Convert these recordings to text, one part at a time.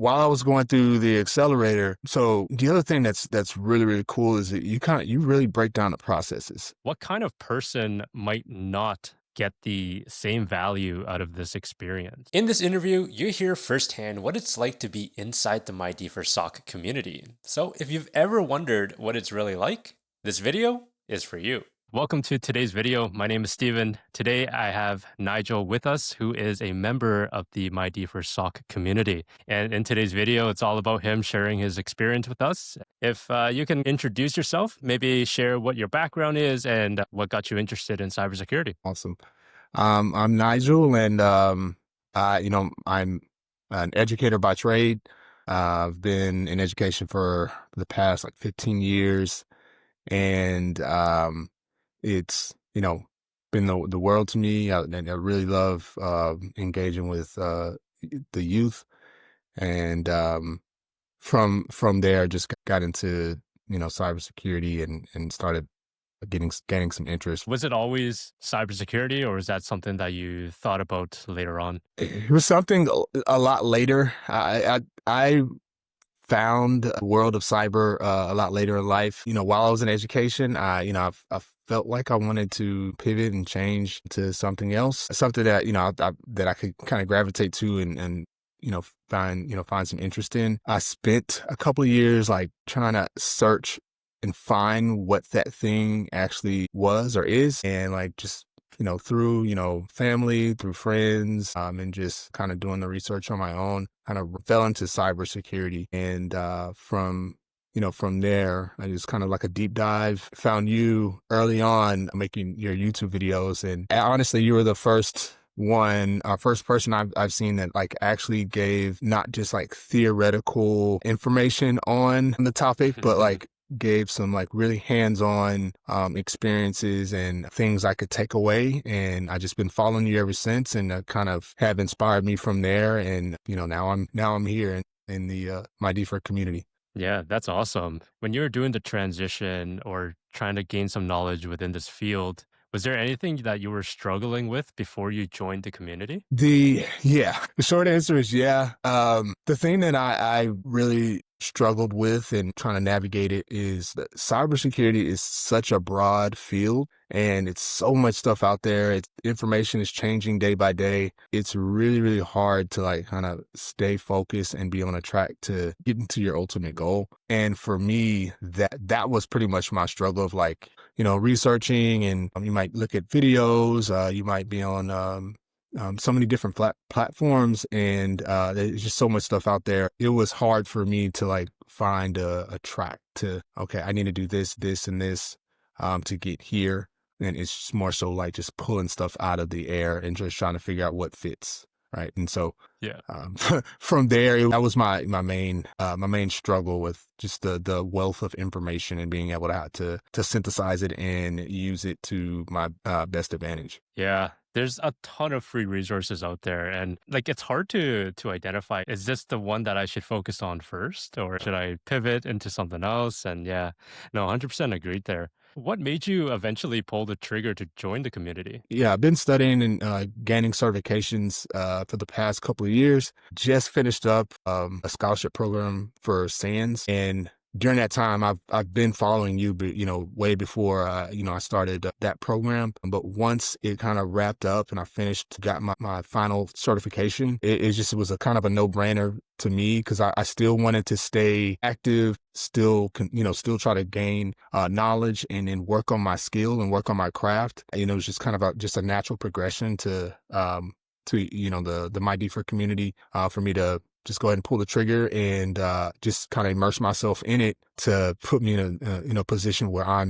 while I was going through the accelerator, so the other thing that's really, really cool is that you really break down the processes. What kind of person might not get the same value out of this experience? In this interview, you hear firsthand what it's like to be inside the MyDFIR SOC community. So if you've ever wondered what it's really like, this video is for you. Welcome to today's video. My name is Steven. Today I have Nigel with us, who is a member of the MyDFIR SOC community. And in today's video, it's all about him sharing his experience with us. If you can introduce yourself, maybe share what your background is and what got you interested in cybersecurity. Awesome. I'm Nigel, and I'm an educator by trade. I've been in education for the past like 15 years, and it's been the world to me. And I really love engaging with the youth, and from there, I just got into cybersecurity and started gaining some interest. Was it always cybersecurity, or is that something that you thought about later on? It was something a lot later. I found the world of cyber a lot later in life. While I was in education, I felt like I wanted to pivot and change to something else, something that that I could kind of gravitate to and find some interest in. I spent a couple of years like trying to search and find what that thing actually was or is, and like just through family, through friends, and just kind of doing the research on my own, kind of fell into cybersecurity. And from there, I just kind of like a deep dive, found you early on making your YouTube videos. And honestly, you were the first person I've seen that like actually gave not just like theoretical information on the topic, but like gave some like really hands-on experiences and things I could take away. And I just been following you ever since, and kind of have inspired me from there. And now I'm here in the MyDFIR community. Yeah, that's awesome. When you were doing the transition or trying to gain some knowledge within this field, was there anything that you were struggling with before you joined the community? The short answer is yeah. The thing that I really struggled with and trying to navigate it is that cybersecurity is such a broad field, and it's so much stuff out there. Information is changing day by day. It's really, really hard to like kind of stay focused and be on a track to getting to your ultimate goal. And for me, that was pretty much my struggle of like, researching, and you might look at videos, you might be on so many different platforms, and there's just so much stuff out there. It was hard for me to like find a track to, okay, I need to do this, this, and this to get here. And it's just more so like just pulling stuff out of the air and just trying to figure out what fits. Right. And so Yeah. from there, that was my main struggle with just the wealth of information and being able to synthesize it and use it to my best advantage. Yeah. There's a ton of free resources out there, and like it's hard to identify, is this the one that I should focus on first, or should I pivot into something else? And yeah, no, 100% agreed there. What made you eventually pull the trigger to join the community? Yeah, I've been studying and gaining certifications for the past couple of years. Just finished up a scholarship program for SANS, and during that time, I've been following you, but way before I started that program. But once it kind of wrapped up and I got my final certification, it was a kind of a no-brainer to me, because I still wanted to stay active, still try to gain knowledge and then work on my skill and work on my craft. It was just kind of just a natural progression to the MyDFIR community for me to just go ahead and pull the trigger and just kind of immerse myself in it to put me in a position where I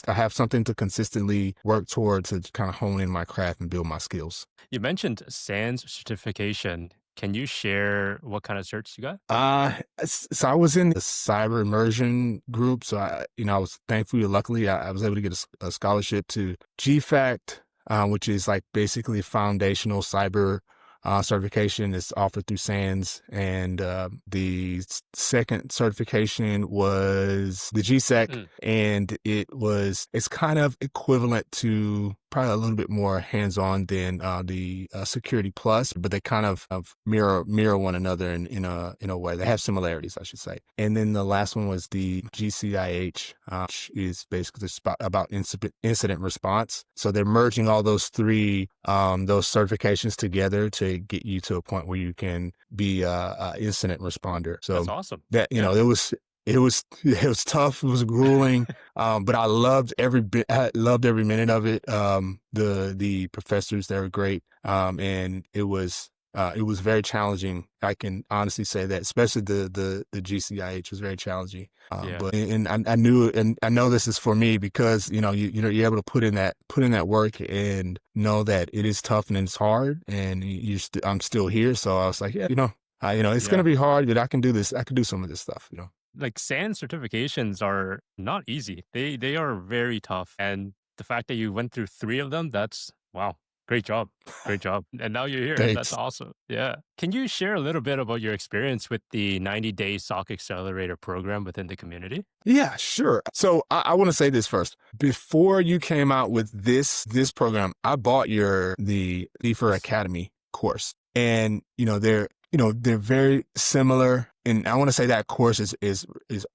have something to consistently work towards, to kind of hone in my craft and build my skills. You mentioned SANS certification. Can you share what kind of certs you got? So I was in the cyber immersion group. So I was luckily, I was able to get a scholarship to GFACT, which is like basically foundational cyber certification. Is offered through SANS. And the second certification was the GSEC, and it's kind of equivalent to probably a little bit more hands-on than the Security Plus, but they kind of mirror one another in a way. They have similarities, I should say. And then the last one was the GCIH, which is basically about incident response. So they're merging all those three those certifications together to get you to a point where you can be a incident responder. So That's awesome. that it was tough. It was grueling, but I loved every bit. I loved every minute of it. The professors, they were great, and it was very challenging. I can honestly say that, especially the GCIH was very challenging. Yeah. But I knew it, and I know this is for me because you're able to put in that work and know that it is tough and it's hard, and I'm still here. So I was like, yeah, it's gonna be hard, but I can do this. I can do some of this stuff. Like SAN certifications are not easy. They are very tough. And the fact that you went through 3 of them, that's wow. Great job. Great job. And now you're here. That's Thanks. awesome. Yeah. Can you share a little bit about your experience with the 90-day SOC Accelerator program within the community? Yeah, sure. So I want to say this first. Before you came out with this program, I bought the MyDFIR Academy course, and they're very similar. And I want to say that course is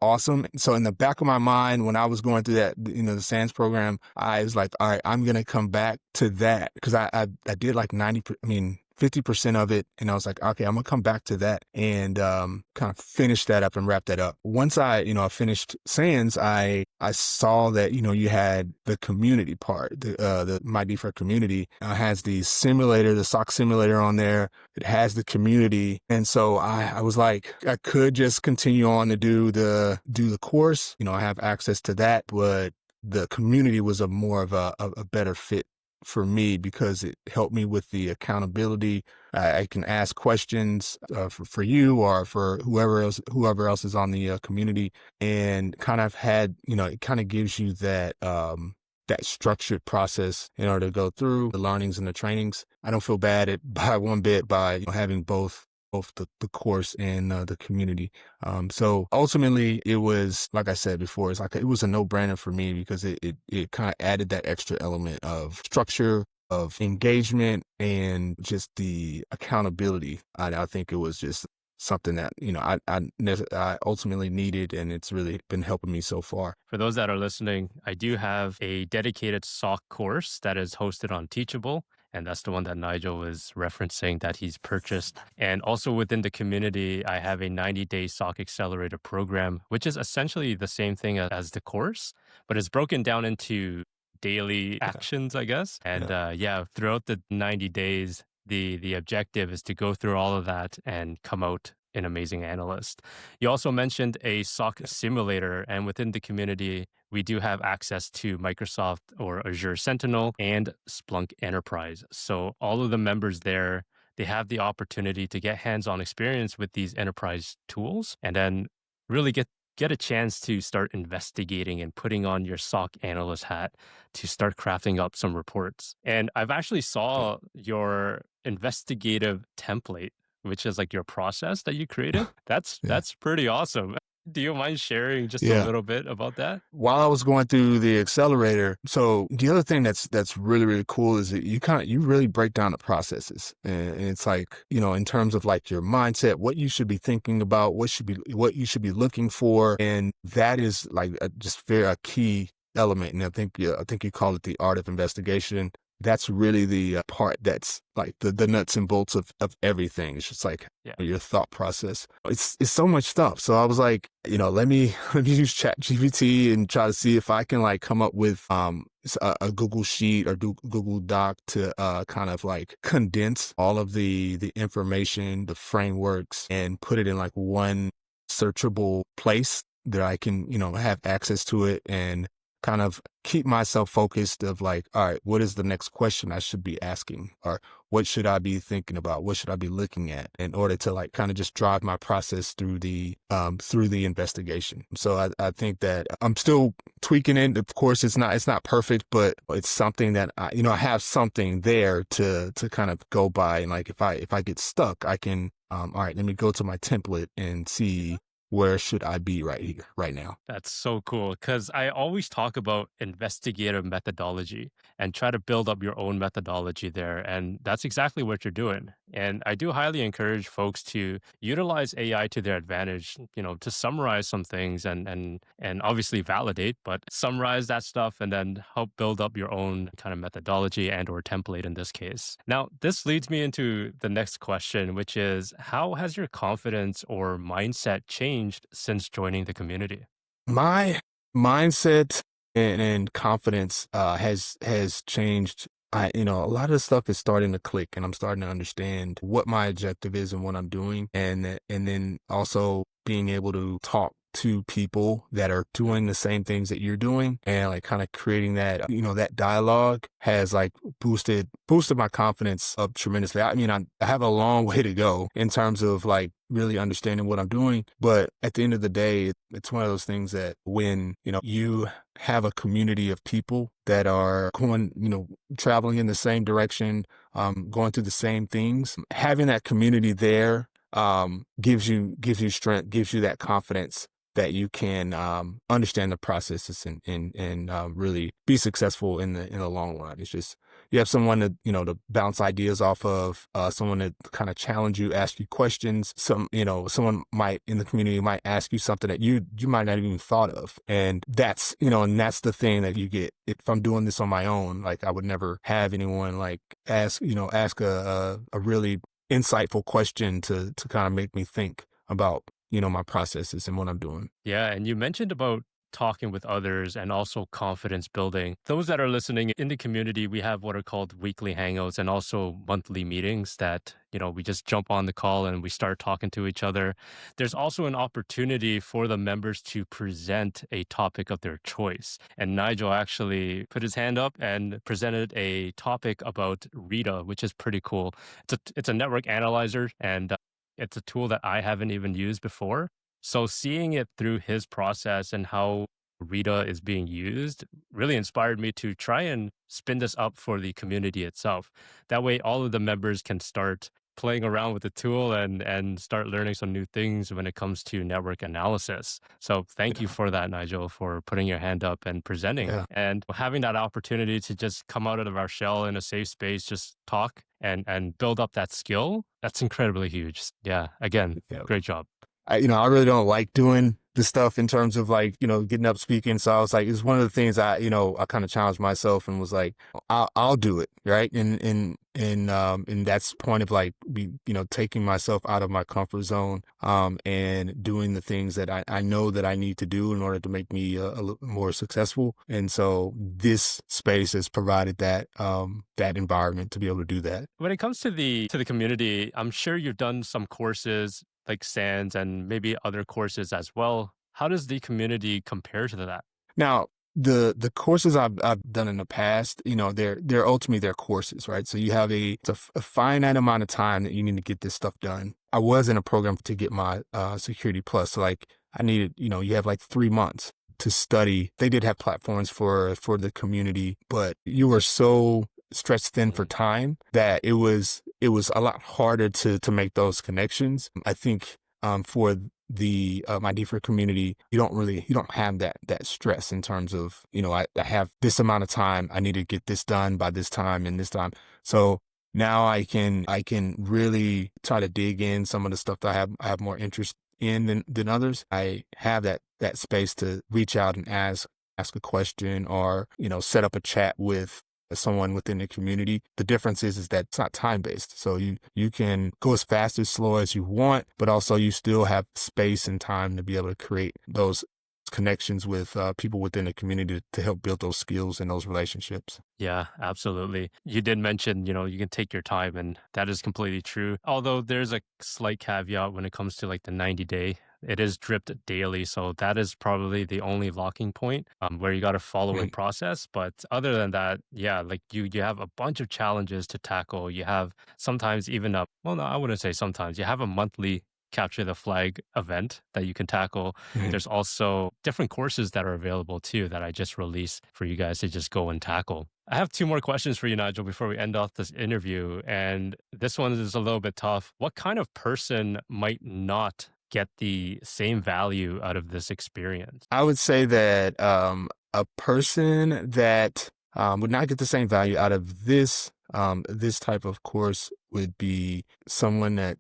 awesome. So in the back of my mind, when I was going through that, the SANS program, I was like, all right, I'm going to come back to that because I did like 50% of it. And I was like, okay, I'm gonna come back to that and kind of finish that up and wrap that up. Once I finished SANS, I saw that, you had the community part, the MyDFIR community has the simulator, the SOC simulator on there. It has the community. And so I was like, I could just continue on to do the course. I have access to that, but the community was a more of a better fit for me because it helped me with the accountability. I can ask questions for you or for whoever else is on the community, and kind of it kind of gives you that structured process in order to go through the learnings and the trainings. I don't feel bad by one bit by having both the course and the community. So ultimately it was, like I said before, it was a no-brainer for me because it kind of added that extra element of structure, of engagement, and just the accountability. I think it was just something that, I ultimately needed, and it's really been helping me so far. For those that are listening, I do have a dedicated SOC course that is hosted on Teachable. And that's the one that Nigel was referencing that he's purchased. And also within the community, I have a 90-day SOC Accelerator program, which is essentially the same thing as the course, but it's broken down into daily actions, I guess. And throughout the 90 days, the objective is to go through all of that and come out an amazing analyst. You also mentioned a SOC simulator, and within the community, we do have access to Microsoft or Azure Sentinel and Splunk Enterprise. So all of the members there, they have the opportunity to get hands-on experience with these enterprise tools and then really get a chance to start investigating and putting on your SOC analyst hat to start crafting up some reports. And I've actually saw your investigative template, which is like your process that you created. That's pretty awesome. Do you mind sharing just a little bit about that? While I was going through the accelerator, so the other thing that's really, really cool is that you really break down the processes. And it's like, in terms of like your mindset, what you should be thinking about, what you should be looking for. And that is like just a key element. And I think you call it the art of investigation. That's really the part that's like the nuts and bolts of everything. It's just like your thought process. It's so much stuff. So I was like, let me use ChatGPT and try to see if I can like come up with a Google Sheet or Google Doc to kind of like condense all of the information, the frameworks, and put it in like one searchable place that I can, have access to it and kind of keep myself focused of like, all right, what is the next question I should be asking? Or what should I be thinking about? What should I be looking at in order to like kind of just drive my process through the investigation? So I think that I'm still tweaking it. Of course, it's not perfect, but it's something that I have something there to kind of go by. And like, if I get stuck, I can, all right, let me go to my template and see where should I be right here, right now. That's so cool because I always talk about investigative methodology and try to build up your own methodology there. And that's exactly what you're doing. And I do highly encourage folks to utilize AI to their advantage, to summarize some things and obviously validate, but summarize that stuff and then help build up your own kind of methodology and or template in this case. Now, this leads me into the next question, which is how has your confidence or mindset changed since joining the community? My mindset and confidence has changed. A lot of the stuff is starting to click, and I'm starting to understand what my objective is and what I'm doing, and then also being able to talk to people that are doing the same things that you're doing, and like kind of creating that that dialogue has like boosted my confidence up tremendously. I mean, I have a long way to go in terms of like really understanding what I'm doing. But at the end of the day, it's one of those things that when, you have a community of people that are going, traveling in the same direction, going through the same things, having that community there, gives you strength, gives you that confidence that you can understand the processes and really be successful in the long run. It's just you have someone to bounce ideas off of, someone to kind of challenge you, ask you questions. Someone might in the community might ask you something that you might not even thought of, and that's the thing that you get. If I'm doing this on my own, like I would never have anyone like ask a really insightful question to kind of make me think about my processes and what I'm doing. Yeah, and you mentioned about talking with others and also confidence building. Those that are listening in the community, we have what are called weekly hangouts and also monthly meetings that, we just jump on the call and we start talking to each other. There's also an opportunity for the members to present a topic of their choice. And Nigel actually put his hand up and presented a topic about Rita, which is pretty cool. It's a network analyzer and it's a tool that I haven't even used before. So seeing it through his process and how Rita is being used really inspired me to try and spin this up for the community itself. That way, all of the members can start playing around with the tool and start learning some new things when it comes to network analysis. So thank you Yeah, for that, Nigel, for putting your hand up and presenting yeah, and having that opportunity to just come out of our shell in a safe space, just talk and build up that skill. That's incredibly huge. Yeah. Again, yeah. great job. I really don't like doing the stuff in terms of like, getting up speaking. So I was like, it's one of the things I kind of challenged myself and was like, I'll do it. Right. And that's point of like, taking myself out of my comfort zone, and doing the things that I know that I need to do in order to make me a little more successful. And so this space has provided that environment to be able to do that. When it comes to the community, I'm sure you've done some courses like SANS and maybe other courses as well. How does the community compare to that? Now, the courses I've done in the past, they're ultimately they're courses, right? So you have a finite amount of time that you need to get this stuff done. I was in a program to get my Security Plus, so like I needed, you have like 3 months to study. They did have platforms for the community, but you were so stretched thin for Mhm. time that it was a lot harder to make those connections. I think for the my different community, you don't have that stress in terms of, I have this amount of time, I need to get this done by this time and this time. So now I can really try to dig in some of the stuff that I have more interest in than others. I have that space to reach out and ask a question, or set up a chat with someone within the community. The difference is that it's not time based. So you can go as fast as slow as you want, but also you still have space and time to be able to create those connections with people within the community to help build those skills and those relationships. Yeah, absolutely. You did mention, you can take your time, and that is completely true. Although there's a slight caveat when it comes to like the 90-day. It is dripped daily. So that is probably the only locking point where you got to follow a Right. process. But other than that, yeah, like you have a bunch of challenges to tackle. You have sometimes even well, no, I wouldn't say sometimes. You have a monthly capture the flag event that you can tackle. Right. There's also different courses that are available too that I just released for you guys to just go and tackle. I have two more questions for you, Nigel, before we end off this interview. And this one is a little bit tough. What kind of person might not get the same value out of this experience? I would say that a person that would not get the same value out of this type of course would be someone that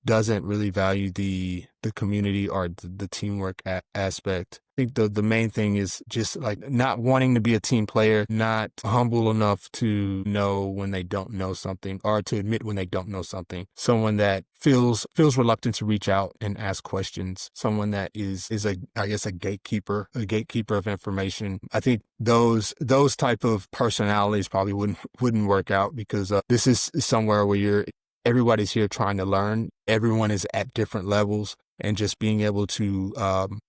doesn't really value the community or the teamwork aspect. I think the main thing is just like not wanting to be a team player, not humble enough to know when they don't know something or to admit when they don't know something. Someone that feels reluctant to reach out and ask questions. Someone that is a, I guess, a gatekeeper of information. I think those type of personalities probably wouldn't work out because this is somewhere where everybody's here trying to learn. Everyone is at different levels, and just being able to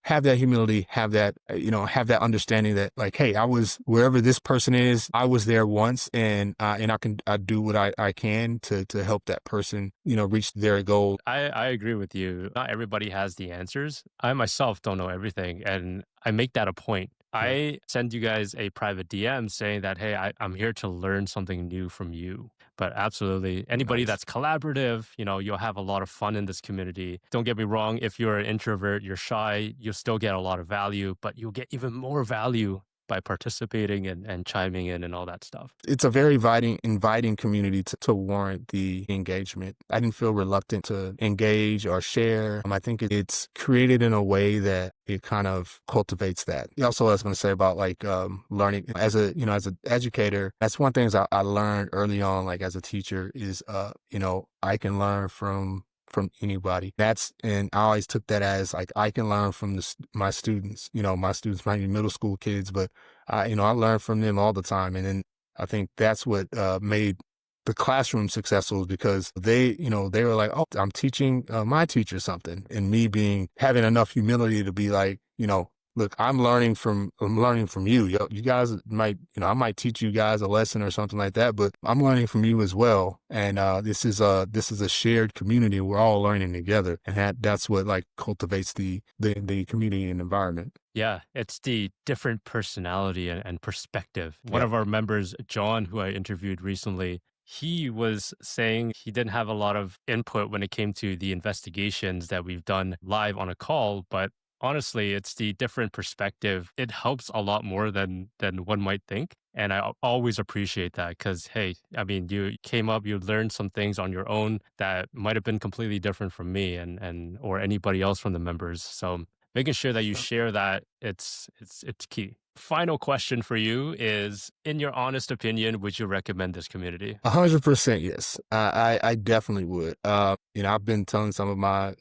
have that humility, have that have that understanding that like, hey, I was wherever this person is, I was there once, and I do what I can to help that person reach their goal. I agree with you. Not everybody has the answers. I myself don't know everything, and I make that a point. Right. I send you guys a private DM saying that, hey, I'm here to learn something new from you. But absolutely, anybody Nice. that's collaborative, you'll have a lot of fun in this community. Don't get me wrong, if you're an introvert, you're shy, you'll still get a lot of value, but you'll get even more value by participating and chiming in and all that stuff. It's a very inviting community to warrant the engagement. I didn't feel reluctant to engage or share. I think it's created in a way that it kind of cultivates that. Also, I was going to say about like learning as an educator. That's one thing I learned early on, like as a teacher, is I can learn from anybody. And I always took that as like I can learn from my students. My students might be middle school kids, but I learn from them all the time. And then I think that's what made the classroom successful, because they were like, oh, I'm teaching my teacher something, and me having enough humility to be like, look, I'm learning from you. You guys might, I might teach you guys a lesson or something like that, but I'm learning from you as well. And this is a shared community. We're all learning together, and that's what like cultivates the community and environment. Yeah, it's the different personality and perspective. One Yeah. of our members, John, who I interviewed recently, he was saying he didn't have a lot of input when it came to the investigations that we've done live on a call, but honestly, it's the different perspective. It helps a lot more than one might think. And I always appreciate that because, hey, I mean, you came up, you learned some things on your own that might have been completely different from me and or anybody else from the members. So making sure that you share that, it's key. Final question for you is, in your honest opinion, would you recommend this community? 100% yes. I definitely would. I've been telling some of my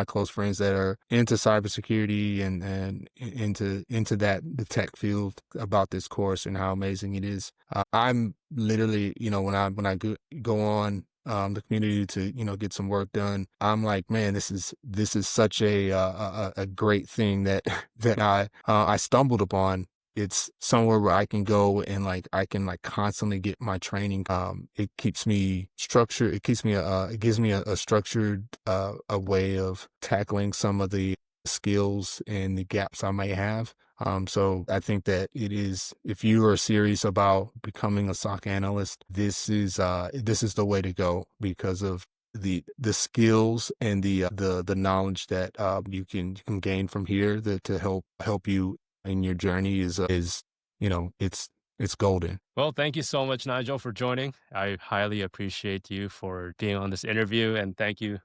close friends that are into cybersecurity and into the tech field about this course and how amazing it is. I'm literally, when I go on the community to get some work done, I'm like, man, this is such a great thing that that I stumbled upon. It's somewhere where I can go and like I can like constantly get my training. It keeps me structured. It gives me a structured a way of tackling some of the skills and the gaps I may have. So I think that if you are serious about becoming a SOC analyst, this is the way to go because of the skills and the knowledge that you can gain from here to help you in your journey is it's golden. Well, thank you so much, Nigel, for joining. I highly appreciate you for being on this interview, and thank you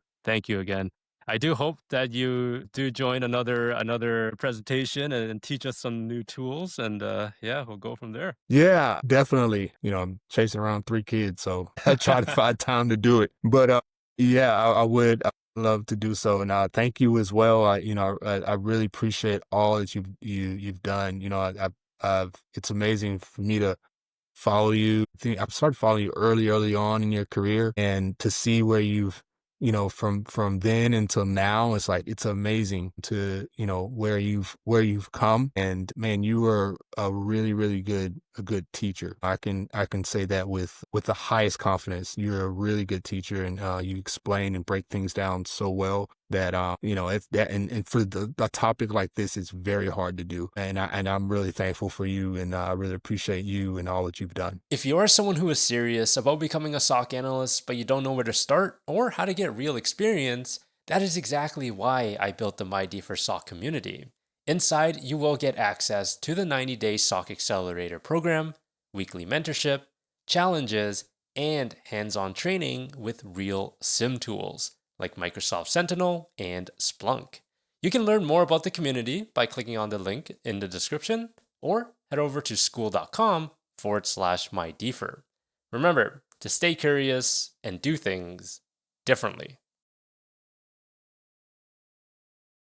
again. I do hope that you do join another presentation and teach us some new tools, and yeah, we'll go from there. Yeah, definitely. I'm chasing around 3 kids, so I try to find time to do it. But yeah, I would love to do so. And thank you as well. I really appreciate all that you've done. It's amazing for me to follow you. I think I've started following you early on in your career, and to see where you've, from then until now, it's like, it's amazing to, where you've come. And man, you were a really a good teacher. I can say that with the highest confidence. You're a really good teacher, and you explain and break things down so well that it's that, and for a topic like this, it's very hard to do. And I'm really thankful for you, and I really appreciate you and all that you've done. If you are someone who is serious about becoming a SOC analyst, but you don't know where to start or how to get real experience, That is exactly why I built the MyDFIR SOC community. Inside, you will get access to the 90-day SOC Accelerator program, weekly mentorship, challenges, and hands-on training with real SIM tools like Microsoft Sentinel and Splunk. You can learn more about the community by clicking on the link in the description or head over to school.com/MyDFIR. Remember to stay curious and do things differently.